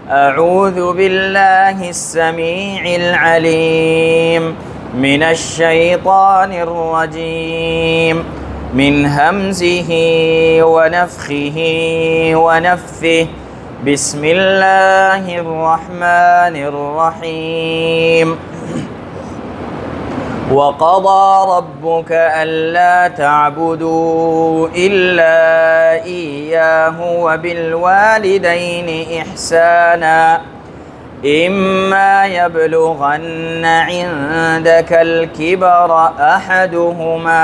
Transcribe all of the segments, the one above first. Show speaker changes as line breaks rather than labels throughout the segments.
अऊज़ु बिल्लाहिस्समीइल अलीम मिनश्शैतानिर्रजीम मिन हम्ज़िही व नफ़्ख़िही व नफ़्थिही बिस्मिल्लाहिर्रहमानिर्रहीम वक़ज़ा रब्बुक अल्ला तअबुदू इल्ला इय्याहु व बिलवालिदैनि इहसाना इम्मा यब्लुगन्न इंदकल किबर अहदुहुमा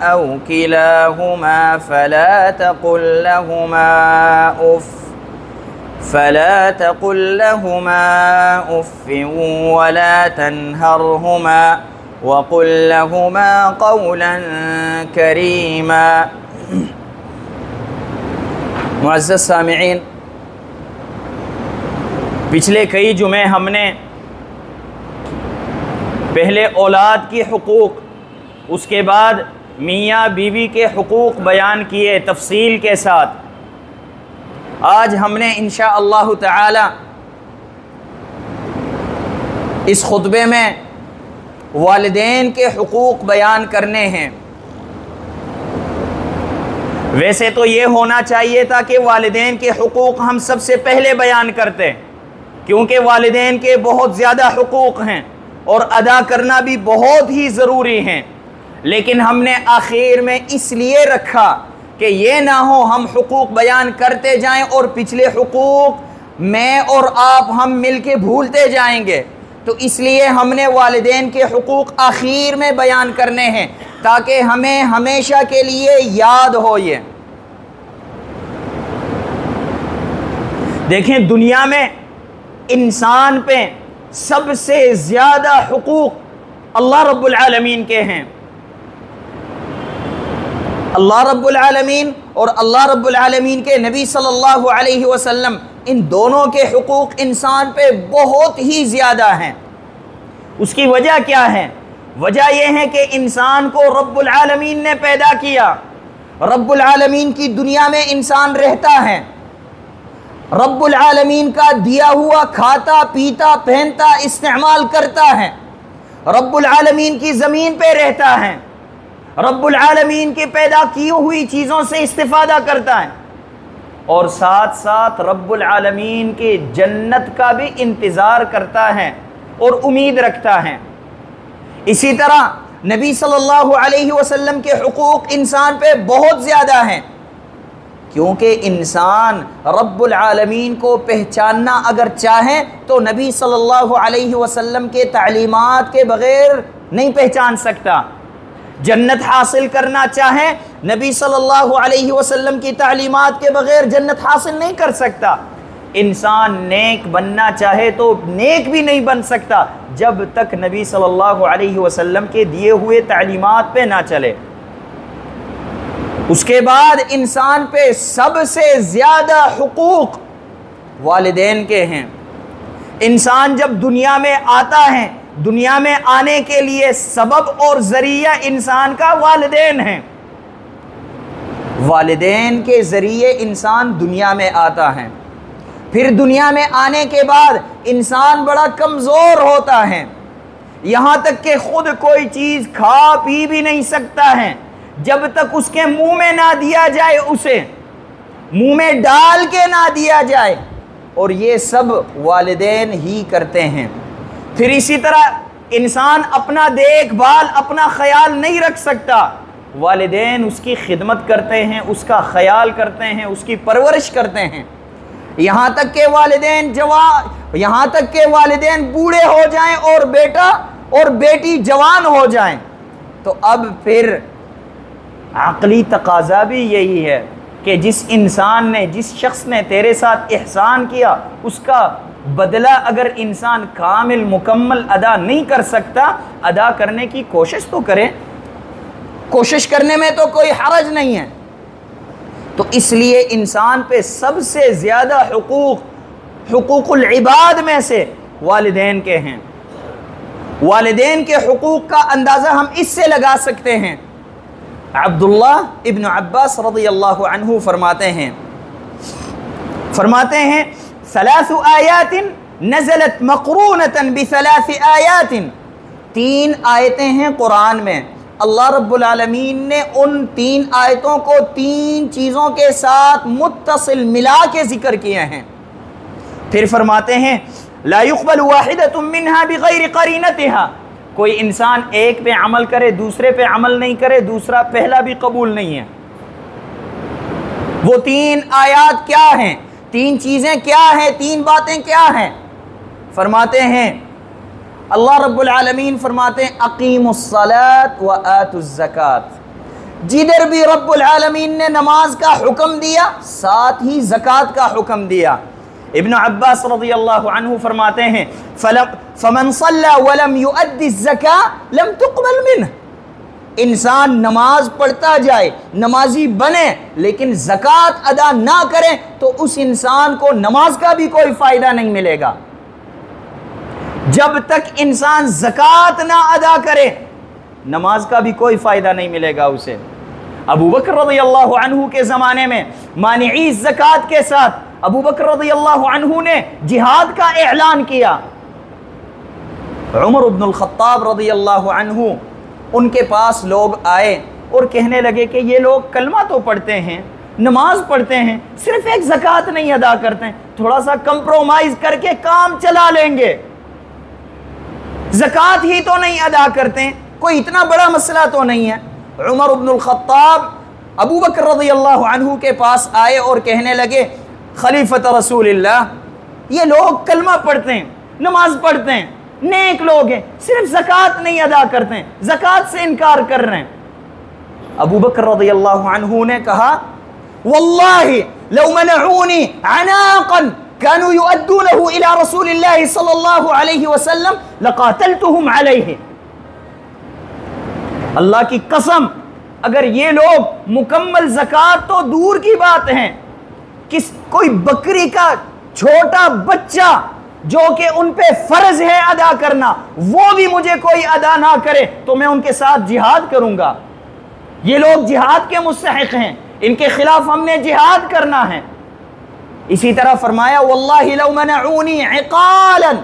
औ किलाहुमा फला तक़ुल लहुमा उफ़्फ़िन वला तन्हरहुमा वक़ुल लहुमा क़ौलन करीमा। मुअज़्ज़ज़ सामिईन, पिछले कई जुमे हमने पहले औलाद की हुकूक, उसके बाद मियाँ बीवी के हुकूक बयान किए तफसील के साथ। आज हमने इंशाअल्लाहु ताला इस खुतबे में वालिदैन के हुकूक बयान करने हैं। वैसे तो ये होना चाहिए था कि वालिदैन के हुकूक हम सबसे पहले बयान करते, क्योंकि वालिदैन के बहुत ज़्यादा हुकूक हैं और अदा करना भी बहुत ही ज़रूरी हैं। लेकिन हमने आखिर में इसलिए रखा कि ये ना हो हम हुकूक बयान करते जाएं और पिछले हुकूक मैं और आप हम मिल के भूलते जाएंगे। तो इसलिए हमने वालिदैन के हुकूक आखिर में बयान करने हैं ताकि हमें हमेशा के लिए याद हो। ये देखें, दुनिया में इंसान पे सबसे ज़्यादा हुकूक अल्लाह रब्बुल आलमीन के हैं। अल्लाह रब्बुल आलमीन और अल्लाह रब्बुल आलमीन के नबी सल्लल्लाहु अलैहि वसल्लम, इन दोनों के हुकूक इंसान पे बहुत ही ज़्यादा हैं। उसकी वजह क्या है? वजह यह है कि इंसान को रब्बुल आलमीन ने पैदा किया, रब्बुल आलमीन की दुनिया में इंसान रहता है, रब्बुल आलमीन का दिया हुआ खाता पीता पहनता इस्तेमाल करता है, रब्बुल आलमीन की ज़मीन पे रहता है, रब्बुल आलमीन की पैदा की हुई चीज़ों से इस्तिफ़ादा करता है और साथ साथ रब्बुल आलमीन के जन्नत का भी इंतज़ार करता है और उम्मीद रखता है। इसी तरह नबी सल्लल्लाहु अलैहि वसल्लम के हुकूक इंसान पे बहुत ज़्यादा हैं, क्योंकि इंसान रब्बुल आलमीन को पहचानना अगर चाहे तो नबी सल्लल्लाहु अलैहि वसल्लम के तालीमात के बग़ैर नहीं पहचान सकता। जन्नत हासिल करना चाहे नबी सल्लल्लाहु अलैहि वसल्लम की तालीमात के बग़ैर जन्नत हासिल नहीं कर सकता। इंसान नेक बनना चाहे तो नेक भी नहीं बन सकता जब तक नबी सल्लल्लाहु अलैहि वसल्लम के दिए हुए तालीमात पे ना चले। उसके बाद इंसान पे सबसे ज़्यादा हुकूक वालिदैन के हैं। इंसान जब दुनिया में आता है, दुनिया में आने के लिए सबब और ज़रिया इंसान का वालिदैन है। वालिदैन के ज़रिए इंसान दुनिया में आता है। फिर दुनिया में आने के बाद इंसान बड़ा कमज़ोर होता है, यहाँ तक कि ख़ुद कोई चीज़ खा पी भी नहीं सकता है जब तक उसके मुंह में ना दिया जाए, उसे मुंह में डाल के ना दिया जाए, और ये सब वालिदैन ही करते हैं। फिर इसी तरह इंसान अपना देखभाल अपना ख्याल नहीं रख सकता, वालिदैन उसकी खिदमत करते हैं, उसका ख्याल करते हैं, उसकी परवरिश करते हैं। यहाँ तक के वालिदैन बूढ़े हो जाएं और बेटा और बेटी जवान हो जाएं, तो अब फिर अक़ली तकाज़ा भी यही है कि जिस इंसान ने, जिस शख्स ने तेरे साथ एहसान किया, उसका बदला अगर इंसान कामिल मुकम्मल अदा नहीं कर सकता, अदा करने की कोशिश तो करे। कोशिश करने में तो कोई हरज नहीं है। तो इसलिए इंसान पे सबसे ज़्यादा हुकूकुल इबाद में से वालिदैन के हैं। वालिदैन के हुकूक का अंदाज़ा हम इससे लगा सकते हैं। अब्दुल्ला इब्न अब्बास रज़ियल्लाहु अन्हु फरमाते हैं सलासु आयातिन नज़लत मक़रूनतन बिसलासि आयातिन, 3 आयतें हैं कुरान में। अल्लाह रब्बुल आलमीन ने उन 3 आयतों को 3 चीज़ों के साथ मुत्तसिल मिला के ज़िक्र किए हैं। फिर फरमाते हैं ला युक़बल वाहिदतुम मिन्हा बिग़ैरि क़रीनतिहा, कोई इंसान एक पे अमल करे दूसरे पे अमल नहीं करे, दूसरा पहला भी कबूल नहीं है। वो 3 आयात क्या हैं, 3 चीज़ें क्या हैं, 3 बातें क्या हैं? फरमाते हैं अल्लाह रब्बुल आलमीन फरमाते हैं अक़ीमुस्सलात व आतुज़्ज़कात। जिधर भी रब्बुल आलमीन ने नमाज का हुक्म दिया साथ ही ज़कात का हुक्म दिया। इब्न अब्बास रज़ियल्लाहु अन्हु फरमाते हैं फ़मन सल्ला वलम युअद्दि ज़का लम तुक़बल मिन्ह, इंसान नमाज पढ़ता जाए, नमाजी बने, लेकिन ज़कात अदा ना करे तो उस इंसान को नमाज का भी कोई फ़ायदा नहीं मिलेगा। जब तक इंसान ज़कात ना अदा करे नमाज का भी कोई फ़ायदा नहीं मिलेगा उसे। अबू बकर रज़ियल्लाहु अन्हु के ज़माने में मानिई ज़कात के साथ अबू बकर रज़ियल्लाहु अन्हु ने जिहाद का ऐलान किया। उमर इब्नुल ख़त्ताब रज़ियल्लाहु अन्हु उनके पास लोग आए और कहने लगे कि ये लोग कलमा तो पढ़ते हैं, नमाज पढ़ते हैं, सिर्फ एक ज़कात नहीं अदा करते हैं, थोड़ा सा कंप्रोमाइज़ करके काम चला लेंगे, ज़कात ही तो नहीं अदा करते हैं, कोई इतना बड़ा मसला तो नहीं है। उमर इब्नुल ख़त्ताब अबू बकर रज़ियल्लाहु अन्हु के पास आए और कहने लगे खलीफत रसूलिल्लाह, ये लोग कलमा पढ़ते हैं, नमाज पढ़ते हैं, नेक लोग हैं, सिर्फ ज़कात नहीं अदा करते हैं, ज़कात से इनकार कर रहे हैं। अबू बकर रज़ियल्लाहु अन्हु ने कहा वल्लाहि लौ मनऊनी अनाक़न कानू युअद्दूनहु इला रसूलिल्लाहि सल्लल्लाहु अलैहि वसल्लम लक़ातलतुहुम अलैहि, अल्लाह की कसम अगर ये लोग मुकम्मल ज़कात तो दूर की बात है, कोई बकरी का छोटा बच्चा जो कि उन पे फर्ज है अदा करना, वो भी मुझे कोई अदा ना करे तो मैं उनके साथ जिहाद करूंगा। ये लोग जिहाद के मुस्तहिक हैं, इनके खिलाफ हमने जिहाद करना है। इसी तरह फरमाया वल्लाहि लौ मनऊनी इक़ालन,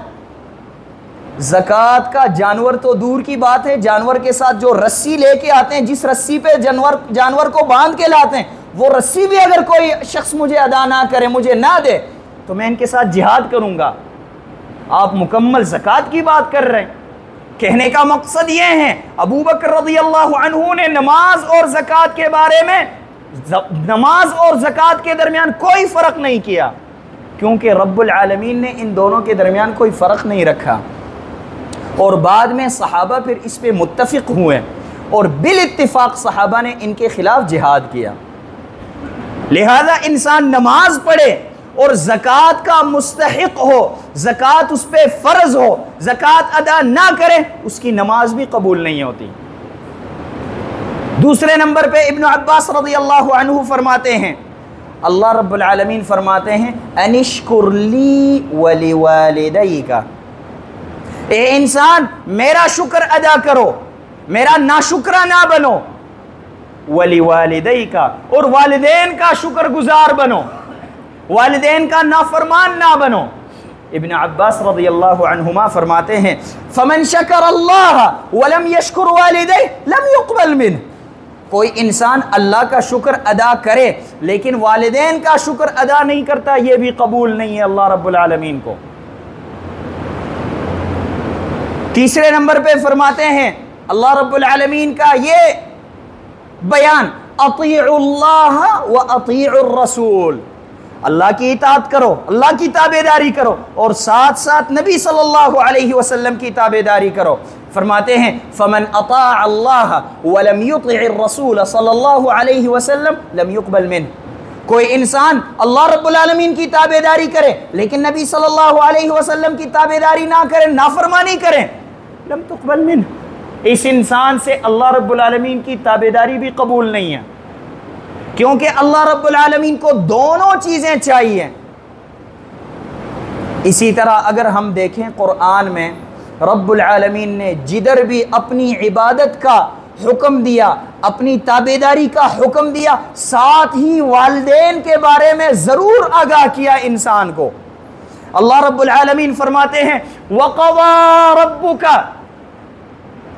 ज़कात का जानवर तो दूर की बात है, जानवर के साथ जो रस्सी लेके आते हैं, जिस रस्सी पे जानवर को बांध के लाते हैं, वो रस्सी भी अगर कोई शख्स मुझे अदा ना करे, मुझे ना दे, तो मैं इनके साथ जिहाद करूंगा। आप मुकम्मल ज़कात की बात कर रहे हैं। कहने का मकसद ये है अबू बकर रज़ियल्लाहु अन्हु ने नमाज और ज़कात के बारे में, नमाज और ज़कात के दरमियान कोई फ़र्क नहीं किया, क्योंकि रब्बुल आलमीन ने इन दोनों के दरमियान कोई फ़र्क नहीं रखा। और बाद में सहाबा फिर इस पे मुत्तफ़िक़ हुए और बिल इत्तिफ़ाक़ सहाबा ने इनके ख़िलाफ़ जिहाद किया। लिहाजा इंसान नमाज पढ़े और ज़कात का मुस्तहिक हो, ज़कात उस पर फ़र्ज़ हो, ज़कात अदा ना करे, उसकी नमाज भी कबूल नहीं होती। दूसरे नंबर पे इब्न अब्बास रज़ियल्लाहु अन्हु फरमाते हैं, अल्लाह रब्बुल आलमीन फरमाते हैं अनिश्कुर ली व लिवालिदैका, ए इंसान मेरा शुक्र अदा करो, मेरा नाशुक्रा ना बनो, वलिवालिदैका, और वालिदैन का शुक्रगुजार बनो, वालिदैन का नाफरमान ना बनो। इब्न अब्बास रज़ियल्लाहु अन्हुमा फरमाते हैं फमन शकर अल्लाह वलम यशकुर वालिदैह लम युक़बल मिन्ह, कोई इंसान अल्लाह का शुक्र अदा करे लेकिन वालिदैन का शुक्र अदा नहीं करता, यह भी कबूल नहीं है अल्लाह रब्बुल आलमीन को। तीसरे नंबर पे फरमाते हैं अल्लाह रब्बुल आलमीन का ये बयान अतीउल्लाह व अतीउर रसूल, अल्लाह की इताअत करो, अल्लाह की ताबेदारी करो और साथ साथ नबी सल्लल्लाहु अलैहि वसल्लम की ताबेदारी करो। फरमाते हैं फमन अता अल्लाह वलम युतिइर रसूल सल्लल्लाहु अलैहि वसल्लम लम युक़बल मिन्ह, कोई इंसान अल्लाह रब्बुल आलमीन की ताबेदारी करे लेकिन नबी सल्लल्लाहु अलैहि वसल्लम की ताबेदारी ना करे, नाफरमानी करे, लम तुक़बल मिन्ह, इस इंसान से अल्लाह रब्बुल आलमीन की ताबेदारी भी कबूल नहीं है, क्योंकि अल्लाह रब्बुल आलमीन को दोनों चीज़ें चाहिए। इसी तरह अगर हम देखें कुरान में रब्बुल आलमीन ने जिधर भी अपनी इबादत का हुक्म दिया, अपनी ताबेदारी का हुक्म दिया, साथ ही वालिदैन के बारे में ज़रूर आगाह किया इंसान को। अल्लाह रब्बुल आलमीन फरमाते हैं वक़ज़ा रब्बुका,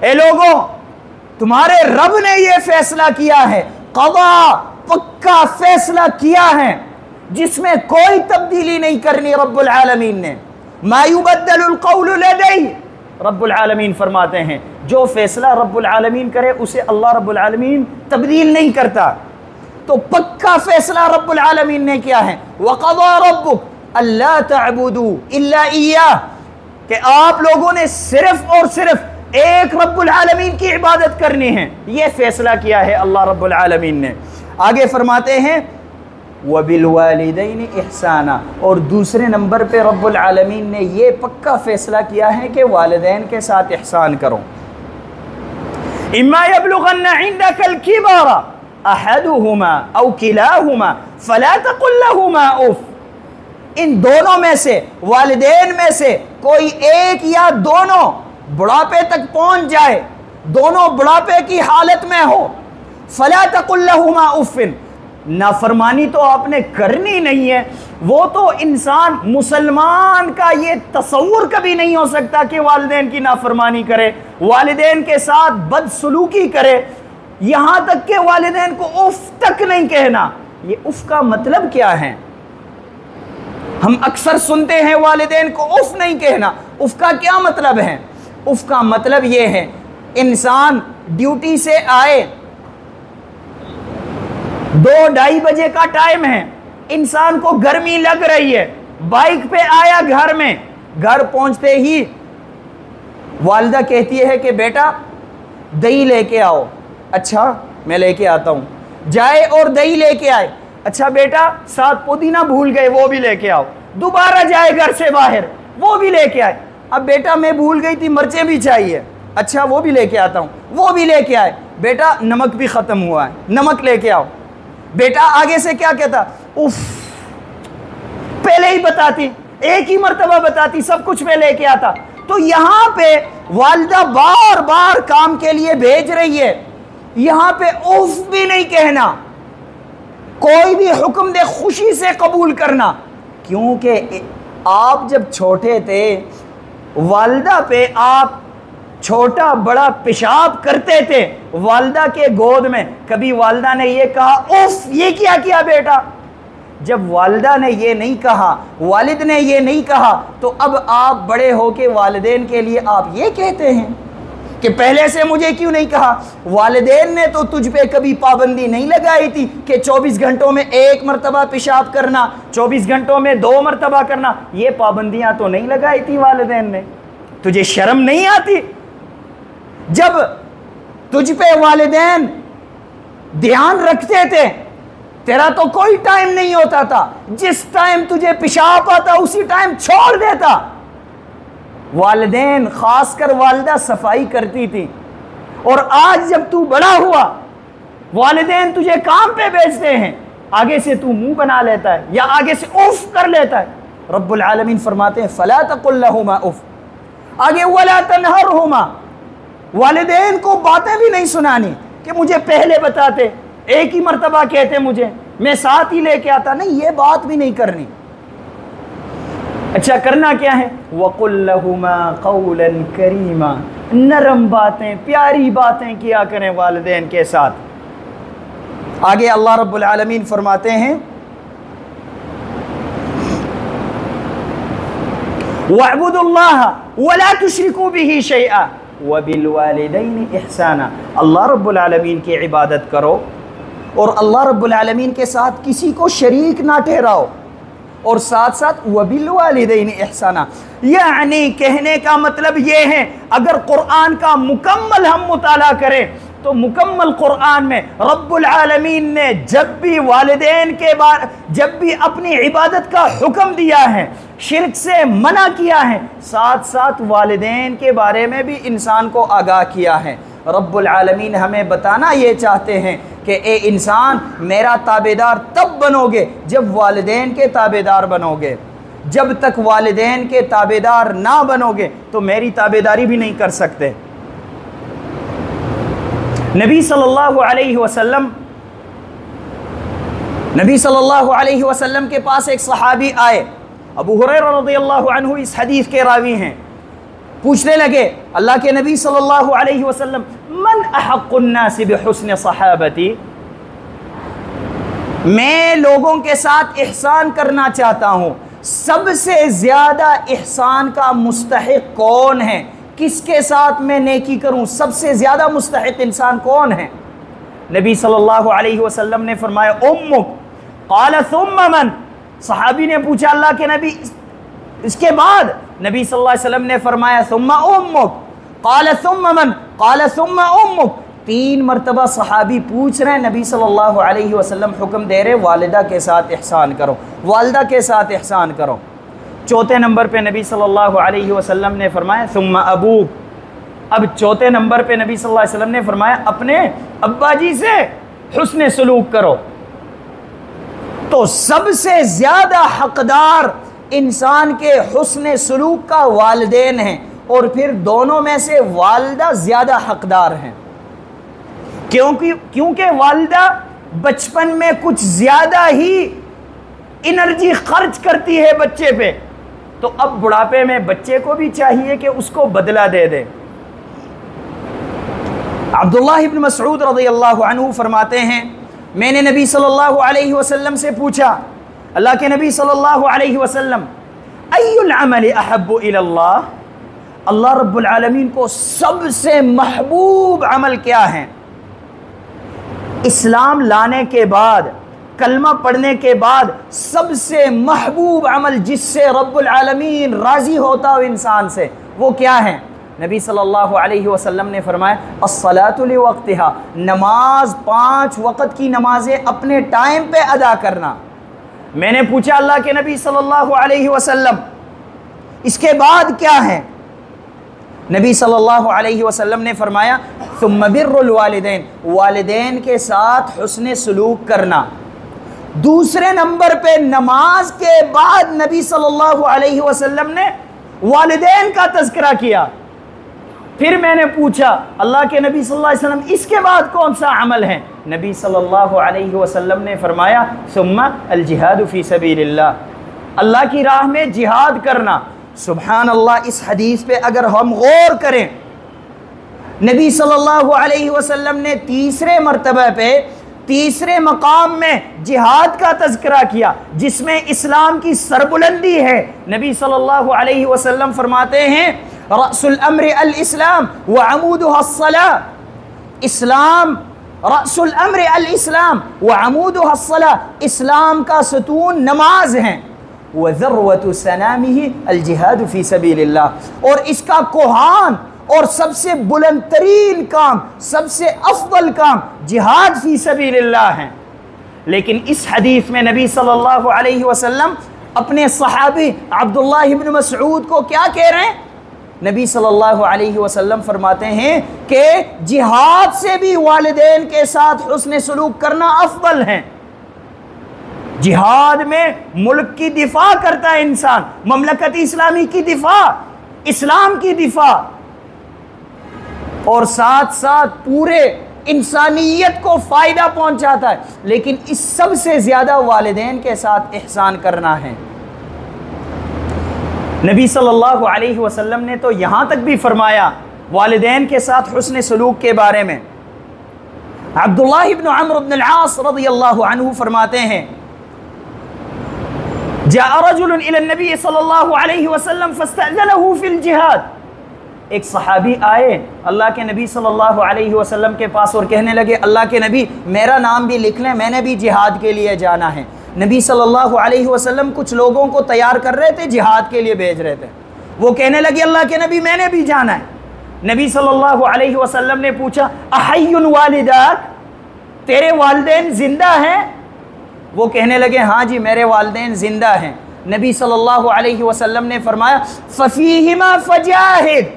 ए लोगों तुम्हारे रब ने यह फैसला किया है, क़ज़ा पक्का फैसला किया है जिसमें कोई तब्दीली नहीं करनी रब्बुल आलमीन ने। मा युबद्दलुल क़ौलु लदय्य, रब्बुल आलमीन फरमाते हैं जो फैसला रब्बुल आलमीन करे उसे अल्लाह रब्बुल आलमीन तब्दील नहीं करता। तो पक्का फैसला रब्बुल आलमीन ने किया है, वक़ज़ा रब्बुक अल्ला तअबुदू इल्ला इय्याह, कि आप लोगों ने सिर्फ और सिर्फ एक रब्बुल आलमीन की इबादत करनी है। यह फैसला किया है अल्लाह रब्बुल आलमीन ने। आगे फरमाते हैं वबिल वालिदैनि इहसाना, और दूसरे नंबर पे रब्बुल आलमीन ने यह पक्का फैसला किया है कि वालिदैन के साथ इहसान करो। इम्मा यबलुगन्ना इंदकल किबरा अहदुहुमा औ किलाहुमा फला तकुल लहुमा उफ, इन दोनों में से, वालिदैन में से कोई एक या दोनों बुढ़ापे तक पहुंच जाए, दोनों बुढ़ापे की हालत में हो, फला तकुल लहुमा उफ़िन, नाफरमानी तो आपने करनी नहीं है। वो तो इंसान मुसलमान का ये तसव्वुर कभी नहीं हो सकता कि वालिदैन की नाफरमानी करे, वालिदैन के साथ बदसलूकी करे, यहां तक कि वालिदैन को उफ तक नहीं कहना। ये उफ का मतलब क्या है? हम अक्सर सुनते हैं वालिदैन को उफ नहीं कहना, उफ का क्या मतलब है? उफ का मतलब ये है इंसान ड्यूटी से आए, 2-2:30 बजे का टाइम है, इंसान को गर्मी लग रही है, बाइक पे आया घर में, घर पहुंचते ही वालिदा कहती है कि बेटा दही लेके आओ। अच्छा मैं लेके आता हूं। जाए और दही लेके आए। अच्छा बेटा साथ पुदीना भूल गए, वो भी लेके आओ। दोबारा जाए घर से बाहर, वो भी लेके आए। अब बेटा मैं भूल गई थी मिर्चें भी चाहिए, अच्छा वो भी लेके आता हूं, वो भी लेके आए। बेटा नमक भी खत्म हुआ है, नमक लेके आओ। बेटा आगे से क्या कहता, उफ पहले ही बताती, एक ही मर्तबा बताती, सब कुछ मैं लेके आता। तो यहां पे वालिदा बार बार काम के लिए भेज रही है, यहां पे उफ भी नहीं कहना, कोई भी हुक्म दे खुशी से कबूल करना। क्योंकि आप जब छोटे थे वालिदा पे आप छोटा बड़ा पेशाब करते थे वालिदा के गोद में, कभी वालिदा ने ये कहा उफ ये क्या किया बेटा? जब वालिदा ने ये नहीं कहा, वालिद ने ये नहीं कहा, तो अब आप बड़े होके वालिदैन के लिए आप ये कहते हैं कि पहले से मुझे क्यों नहीं कहा? वालिदैन ने तो तुझ पे कभी पाबंदी नहीं लगाई थी कि 24 घंटों में 1 मरतबा पेशाब करना, 24 घंटों में 2 मरतबा करना, ये पाबंदियां तो नहीं लगाई थी वालिदैन ने। तुझे शर्म नहीं आती? जब तुझ पे वालिदैन ध्यान रखते थे, तेरा तो कोई टाइम नहीं होता था, जिस टाइम तुझे पेशाब आता उसी टाइम छोड़ देता। वालिदैन खासकर वालिदा सफाई करती थी, और आज जब तू बड़ा हुआ वालिदैन तुझे काम पे भेजते हैं, आगे से तू मुंह बना लेता है या आगे से उफ कर लेता है। रब्बुल आलमीन फरमाते हैं फला तकुल लहुमा उफ, आगे वला तनहरहुमा, वालिदैन को बातें भी नहीं सुनानी कि मुझे पहले बताते, एक ही मर्तबा कहते मुझे, मैं साथ ही लेके आता, नहीं ये बात भी नहीं करनी। अच्छा करना क्या है? वक़ुल लहुमा क़ौलन करीमा, नरम बातें प्यारी बातें किया करें वालिदैन के साथ। आगे अल्लाह रब्बुल आलमीन फरमाते हैं वअबुदुल्लाह वला तुश्रिकू बिही शैआ वबिल वालिदैनि इहसाना, अल्लाह रब्बुल आलमीन की इबादत करो और अल्लाह रब्बुल आलमीन के साथ किसी को शरीक ना ठहराओ, और साथ साथ वबिल वालिदैनि इहसाना, यानी कहने का मतलब ये है अगर कुरान का मुकम्मल हम मुताला करें तो मुकम्मल कुरान में रब्बुल आलमीन ने जब भी वालिदैन के बारे, जब भी अपनी इबादत का हुक्म दिया है, शिर्क से मना किया है, साथ साथ वालिदैन के बारे में भी इंसान को आगाह किया है। रब्बुल आलमीन हमें बताना ये चाहते हैं कि ए इंसान मेरा ताबेदार तब बनोगे जब वालिदैन के ताबेदार बनोगे, जब तक वालिदैन के ताबेदार ना बनोगे तो मेरी ताबेदारी भी नहीं कर सकते। नबी सल्लल्लाहु अलैहि वसल्लम के पास एक सहाबी आए अबू हुरैरा रज़ियल्लाहु अन्हु इस हदीस के रावी हैं। पूछने लगे अल्लाह के नबी सल्लल्लाहु अलैहि वसल्लम, मन अहक़्क़ुन नासि बिहुस्न सहाबती, मैं लोगों के साथ एहसान करना चाहता हूँ, सबसे ज़्यादा एहसान का मुस्तहिक कौन है, किसके साथ मैं नेकी करूँ, सबसे ज़्यादा मुस्तहिक इंसान कौन है? नबी सल्लल्लाहु अलैहि वसल्लम ने फरमाया उम्मुक। क़ाल सुम्मा मन, सहाबी ने पूछा अल्लाह के नबी इसके बाद? नबी सल्लल्लाहु अलैहि वसल्लम ने फरमाया सुम्मा उम्मुक। क़ाल सुम्मा मन, क़ाल सुम्मा उम्मुक। 3 मरतबा सहाबी पूछ रहे हैं, नबी सल्लल्लाहु अलैहि वसल्लम हुक्म दे रहे वालिदा के साथ एहसान करो, वालिदा के साथ एहसान करो। चौथे नंबर पे नबी सल्लल्लाहु अलैहि वसल्लम ने फरमाया सुम्मा अबूक। अब चौथे नंबर पे नबी सल्लल्लाहु अलैहि वसल्लम ने फरमाया अपने अब्बा जी से हुस्न सलूक करो। तो सबसे ज़्यादा हकदार इंसान के हुस्न सलूक का वालिदैन हैं, और फिर दोनों में से वालिदा ज़्यादा हकदार हैं, क्योंकि वालिदा बचपन में कुछ ज़्यादा ही एनर्जी खर्च करती है बच्चे पे, तो अब बुढ़ापे में बच्चे को भी चाहिए कि उसको बदला दे दे। अब्दुल्लाह इब्न मसऊद रज़ियल्लाहु अन्हु फरमाते हैं, मैंने नबी सल्लल्लाहु अलैहि वसल्लम से पूछा, अल्लाह के नबी सल्लल्लाहु अलैहि वसल्लम, अय्युल अमल अहब्बु इलल्लाह, अल्लाह रब्बुल आलमीन को सबसे महबूब अमल क्या है? इस्लाम लाने के बाद, कलमा पढ़ने के बाद सबसे महबूब अमल जिससे रब्बुल आलमीन राज़ी होता हो इंसान से, वो क्या है? नबी सल्लल्लाहु अलैहि वसल्लम ने फरमाया अस्सलातु लिवक्तिहा, नमाज 5 वक़्त की नमाजें अपने टाइम पे अदा करना। मैंने पूछा अल्लाह के नबी सल्लल्लाहु अलैहि वसल्लम इसके बाद क्या है? नबी सल्लल्लाहु अलैहि वसल्लम ने फरमाया सुम्मा बिर्रुल वालिदैन, वालिदैन के साथ हुस्न सलूक करना। दूसरे नंबर पे नमाज के बाद नबी सल्लल्लाहु अलैहि वसल्लम ने वालिदैन का तज़किरा किया। फिर मैंने पूछा अल्लाह के नबी सल्लल्लाहु अलैहि वसल्लम इसके बाद कौन सा अमल है? नबी सल्लल्लाहु अलैहि वसल्लम ने फरमाया सुम्मा अल जिहादु फी सबीलिल्लाह, अल्लाह की राह में जिहाद करना। सुभान अल्लाह, इस हदीस पे अगर हम गौर करें, नबी सल्लल्लाहु अलैहि वसल्लम ने तीसरे मर्तबे पे, तीसरे मकाम में जिहाद का तज़किरा किया, जिसमें इस्लाम की सरबुलंदी है। नबी सल्लल्लाहु अलैहि वसल्लम फरमाते हैं रअसुल अम्र अल इस्लाम व अमूदुहा अस्सलाह, इस्लाम रअसुल अम्र अल इस्लाम व अमूदुहा अस्सलाह, इस्लाम का सतून नमाज है। व ज़र्वतु सनामिही अल जिहाद फी सबीलिल्लाह, और इसका कोहान और सबसे बुलंद तरीन काम, सबसे अफजल काम जिहाद फी सबीलिल्लाह है। लेकिन इस हदीस में नबी सल्लल्लाहु अलैहि वसल्लम अपने सहाबी अब्दुल्लाह इब्न मसऊद को क्या कह रहे हैं? नबी सल्लल्लाहु अलैहि वसल्लम फरमाते हैं कि जिहाद से भी वालिदैन के साथ हुस्न सलूक करना अफजल है। जिहाद में मुल्क की दिफा करता है इंसान, ममलकत इस्लामी की दिफा, इस्लाम की दिफा, और साथ साथ पूरे इंसानियत को फ़ायदा पहुंचाता है। लेकिन इस सब से ज़्यादा वालिदैन के साथ एहसान करना है। नबी सल्लल्लाहु अलैहि वसल्लम ने तो यहाँ तक भी फरमाया वालिदैन के साथ हुस्न सलूक के बारे में। अब्दुल्लाह इब्न अम्र इब्न अल-आस रज़ियल्लाहु अन्हु फरमाते हैं जाअ रजुलन इला नबी सल्लल्लाहु अलैहि वसल्लम फस्तअज़नहु फिल जिहाद, एक सहाबी आए अल्लाह के नबी सल्लल्लाहु अलैहि वसल्लम के पास और कहने लगे अल्लाह के नबी मेरा नाम भी लिख लें, मैंने भी जिहाद के लिए जाना है। नबी सल्लल्लाहु अलैहि वसल्लम कुछ लोगों को तैयार कर रहे थे, जिहाद के लिए भेज रहे थे। वो कहने लगे अल्लाह के नबी मैंने भी जाना है। नबी सल्लल्लाहु अलैहि वसल्लम ने पूछा अहय्युन वालिदाक, तेरे वालिदैन जिंदा हैं? वो कहने लगे हाँ जी मेरे वालिदैन जिंदा हैं। नबी सल्लल्लाहु अलैहि वसल्लम ने फरमाया फफीहिमा फजाहिद,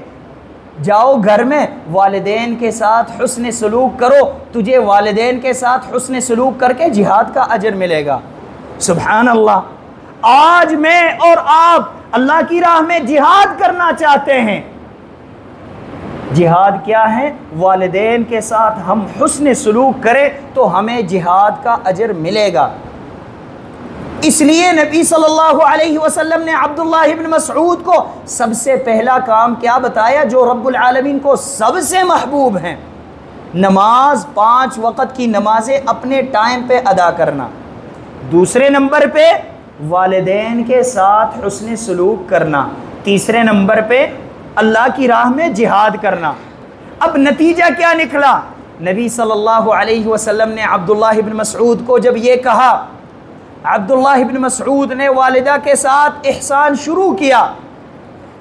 जाओ घर में वालिदैन के साथ हुस्न सलूक करो, तुझे वालिदैन के साथ हुस्न सलूक करके जिहाद का अजर मिलेगा। सुभान अल्लाह, आज मैं और आप अल्लाह की राह में जिहाद करना चाहते हैं। जिहाद क्या है? वालिदैन के साथ हम हुस्न सलूक करें तो हमें जिहाद का अजर मिलेगा। इसलिए नबी सल्लल्लाहु अलैहि वसल्लम ने अब्दुल्लाह इब्न मसऊद को सबसे पहला काम क्या बताया जो रब्बुल आलमीन को सबसे महबूब हैं? नमाज, 5 वक़्त की नमाजें अपने टाइम पे अदा करना। दूसरे नंबर पे वालिदैन के साथ हुस्न सलूक करना। तीसरे नंबर पे अल्लाह की राह में जिहाद करना। अब नतीजा क्या निकला? नबी सल्लल्लाहु अलैहि वसल्लम ने अब्दुल्लाह इब्न मसऊद को जब ये कहा, अब्दुल्लाह इब्न मसऊद ने वालिदा के साथ एहसान शुरू किया।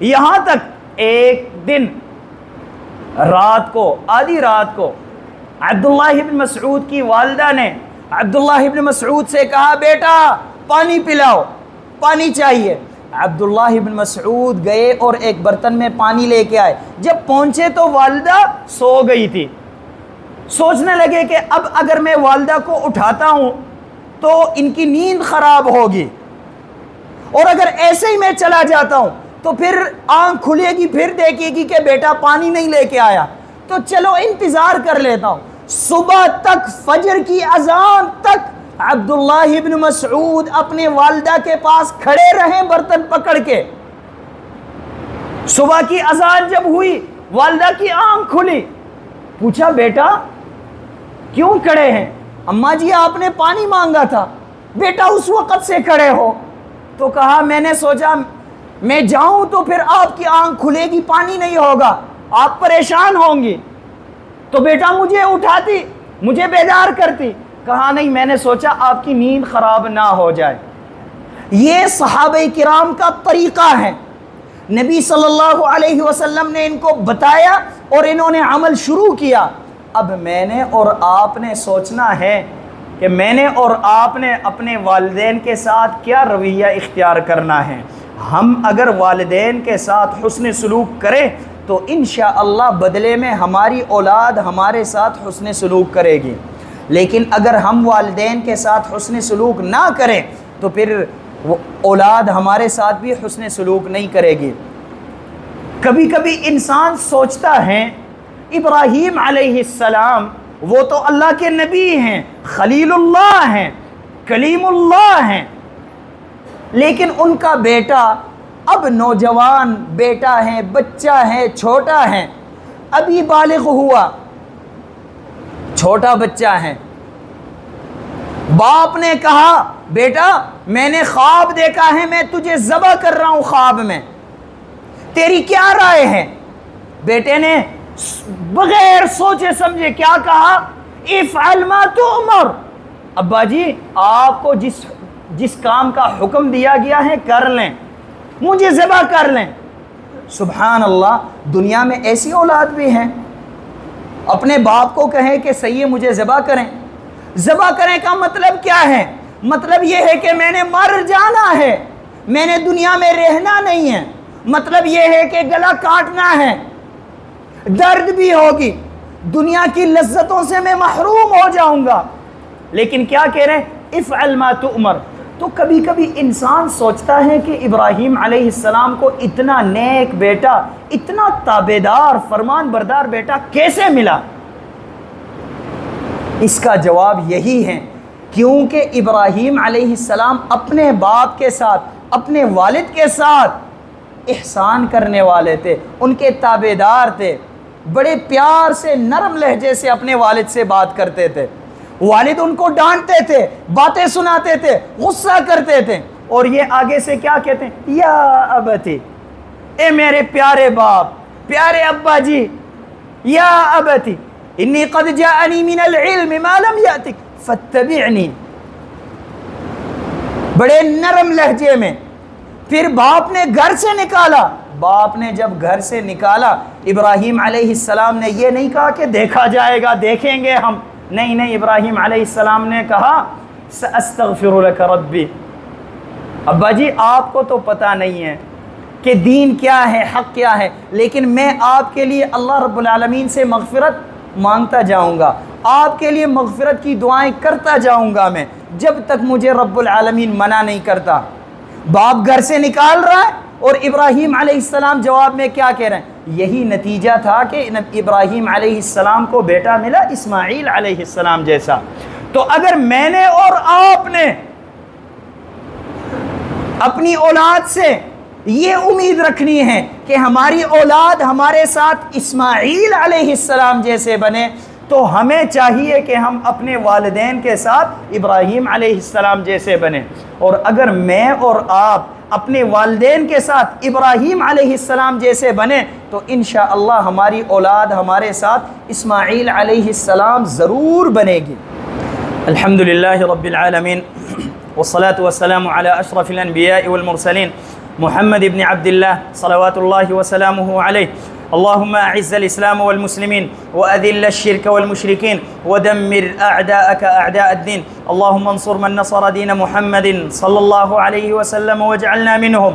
यहाँ तक एक दिन रात को, आधी रात को, अब्दुल्लाह इब्न मसऊद की वालिदा ने अब्दुल्लाह इब्न मसऊद से कहा, बेटा पानी पिलाओ, पानी चाहिए। अब्दुल्लाह इब्न मसऊद गए और एक बर्तन में पानी लेके आए। जब पहुंचे तो वालिदा सो गई थी। सोचने लगे कि अब अगर मैं वालिदा को उठाता हूं तो इनकी नींद खराब होगी, और अगर ऐसे ही मैं चला जाता हूं तो फिर आंख खुलेगी, फिर देखेगी कि बेटा पानी नहीं लेके आया, तो चलो इंतजार कर लेता हूं। सुबह तक, फजर की अजान तक अब्दुल्लाह इब्न मसऊद अपने वालिदा के पास खड़े रहे बर्तन पकड़ के। सुबह की अजान जब हुई, वालिदा की आंख खुली, पूछा बेटा क्यों खड़े हैं? अम्मा जी आपने पानी मांगा था, बेटा उस वक़्त से खड़े हो। तो कहा मैंने सोचा मैं जाऊं तो फिर आपकी आंख खुलेगी, पानी नहीं होगा, आप परेशान होंगी, तो बेटा मुझे उठाती, मुझे बेदार करती। कहा नहीं, मैंने सोचा आपकी नींद खराब ना हो जाए। ये सहाबे किराम का तरीका है। नबी सल्लल्लाहु अलैहि वसल्लम ने इनको बताया और इन्होंने अमल शुरू किया। अब मैंने और आपने सोचना है कि मैंने और आपने अपने वालिदैन के साथ क्या रवैया इख्तियार करना है। हम अगर वालिदैन के साथ हुस्न सलूक करें तो इंशाअल्लाह बदले में हमारी औलाद हमारे साथ हुस्न सलूक करेगी। लेकिन अगर हम वालिदैन के साथ हुस्न सलूक ना करें तो फिर वो औलाद हमारे साथ भी हुस्न सलूक नहीं करेगी। कभी कभी इंसान सोचता है इब्राहीम अलैहिस्सलाम वो तो अल्लाह के नबी हैं, खलीलुल्लाह हैं, कलीमुल्लाह हैं, लेकिन उनका बेटा अब नौजवान बेटा है, बच्चा है, छोटा है, अभी बालिग हुआ, छोटा बच्चा है। बाप ने कहा बेटा मैंने ख्वाब देखा है, मैं तुझे ज़बह कर रहा हूं ख्वाब में, तेरी क्या राय है? बेटे ने बगैर सोचे समझे क्या कहा? इफ़अल मा तुअमर। अब्बा जी आपको जिस काम का हुक्म दिया गया है कर लें, मुझे ज़बह कर लें। सुभान अल्लाह, दुनिया में ऐसी औलाद भी हैं, अपने बाप को कहें कि सही है मुझे ज़बह करें। ज़बह करें का मतलब क्या है? मतलब यह है कि मैंने मर जाना है, मैंने दुनिया में रहना नहीं है। मतलब यह है कि गला काटना है, दर्द भी होगी, दुनिया की लज्जतों से मैं महरूम हो जाऊंगा। लेकिन क्या कह रहे हैं? इफ़अल मा तुअमर। तो कभी कभी इंसान सोचता है कि इब्राहीम अलैहिस्सलाम को इतना नेक बेटा, इतना ताबेदार फरमान बरदार बेटा कैसे मिला? इसका जवाब यही है क्योंकि इब्राहीम अलैहिस्सलाम अपने बाप के साथ, अपने वालिद के साथ एहसान करने वाले थे, उनके ताबेदार थे, बड़े प्यार से नरम लहजे से अपने वालिद से बात करते थे। वालिद उनको डांटते थे, बातें सुनाते थे, गुस्सा करते थे, और ये आगे से क्या कहते हैं? या अबती, ए मेरे प्यारे बाप, प्यारे अब्बा जी, या अबती इन्नी क़द जाअनी मिनल इल्मि मा लम यातिक फत्तबिअनी। बड़े नरम लहजे में। फिर बाप ने घर से निकाला। बाप ने जब घर से निकाला, इब्राहीम अलैहिस्सलाम ने ये नहीं कहा कि देखा जाएगा, देखेंगे हम, नहीं नहीं, इब्राहीम अलैहिस्सलाम ने कहा सअस्तग़फिरु लक रब्बी। अब्बा जी आपको तो पता नहीं है कि दीन क्या है, हक़ क्या है, लेकिन मैं आपके लिए अल्लाह रब्बुल आलमीन से मग़फ़िरत मांगता जाऊँगा, आपके लिए मग़फ़िरत की दुआएं करता जाऊँगा मैं, जब तक मुझे रब्बुल आलमीन मना नहीं करता। बाप घर से निकाल रहा है और इब्राहीम अलैहिस्सलाम जवाब में क्या कह रहे हैं? यही नतीजा था कि इब्राहीम अलैहिस्सलाम को बेटा मिला इस्माईल अलैहिस्सलाम जैसा। तो अगर मैंने और आपने अपनी औलाद से ये उम्मीद रखनी है कि हमारी औलाद हमारे साथ इस्माईल अलैहिस्सलाम जैसे बने, तो हमें चाहिए कि हम अपने वालिदैन के साथ इब्राहीम अलैहिस्सलाम जैसे बने। और अगर मैं और आप अपने वालिदैन के साथ इब्राहीम अलैहिस्सलाम जैसे बने तो इंशाअल्लाह हमारी औलाद हमारे साथ इस्माईल अलैहिस्सलाम ज़रूर बनेगी। अल्हम्दुलिल्लाहि रब्बिल आलमीन वस्सलातु वस्सलामु अला अशरफिल अन्बिया'i वल मुरसलीन मुहम्मद इब्न अब्दिल्लाह सलवातुल्लाहि व सलामुहु अलैहि। अल्लाहुम्मा अइज़्ज़िल इस्लाम वल मुस्लिमीन व अज़िल्ल शिर्क वल मुशरिकीन व दम्मिर अअदाअक अअदाअद्दीन। अल्लाहुम्मा अंसुर मन नसर दीन मुहम्मदिन सल्लल्लाहु अलैहि वसल्लम वजअलना मिनहुम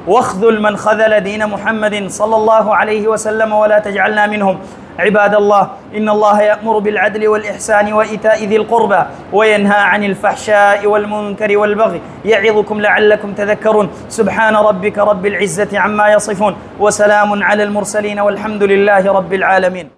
वख़्ज़ुल मन ख़ज़ल दीन मुहम्मदिन सल्लल्लाहु अलैहि वसल्लम वला तजअलना मिनहुम। इबादल्लाह इन्नल्लाह यअमुरु बिल अदलि वल इहसानि व इताइ ज़िल क़ुर्बा व यन्हा अनिल फ़हशाइ वल मुनकरि वल बग़ि यअिज़ुकुम लअल्लकुम तज़क्करून। सुब्हान रब्बिका रब्बिल इज़्ज़ति अम्मा यसिफ़ून व सलामुन अलल मुरसलीन वल्हम्दुलिल्लाहि रब्बिल आलमीन।